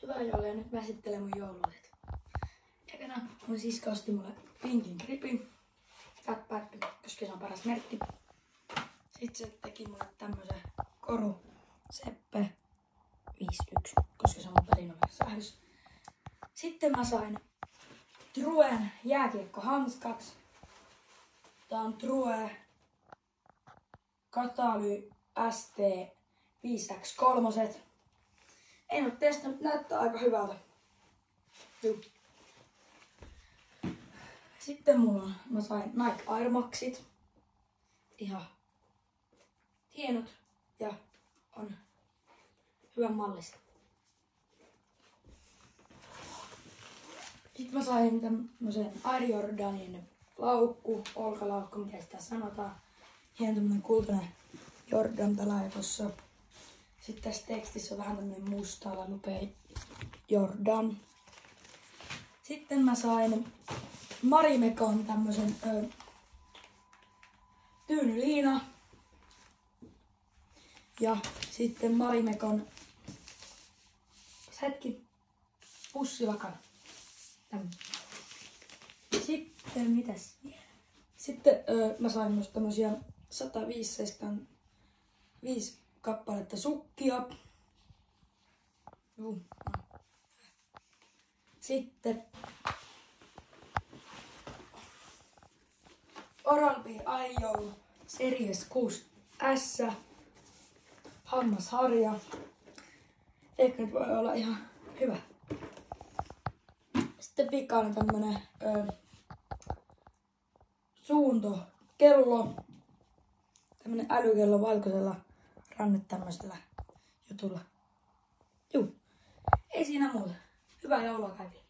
Hyvää joulua ja nyt mä esittelen mun joululahjat. Ekana mun sisko osti mulle pinkin gripin. Fat Bad, koska se on paras merkki. Sitten se teki mulle tämmösen koru Seppe 51, koska se on mun pelinominen sähdys. Sitten mä sain Truen jääkiekkohanskat. Tää on True Kataly ST 5X3. En oo testannut, näyttää aika hyvältä. Juh. Sitten mä sain Nike Air Maxit. Ihan hienot ja on hyvän mallista. Sitten mä sain tämmösen Air Jordanin laukku, olkalaukku, mitä sitä sanotaan. Hieno tämmönen kultainen Jordan pelaaja tossa. Sitten tässä tekstissä on vähän tämmönen mustalla lukee Jordan. Sitten mä sain Marimekon tämmösen tyynyliina. Ja sitten Marimekon pussilakan. Sitten mitäs? Sitten mä sain myös tämmösiä 105 kappaletta sukkia. Sitten Oral-B iJoul Series 6 S hammasharja. Eikö nyt voi olla ihan hyvä. Sitten vikainen tämmönen suuntokello. Tämmönen älykello valkoisella rannet tämmöisellä jutulla. Juu, ei siinä muuta. Hyvää joulua kaikille.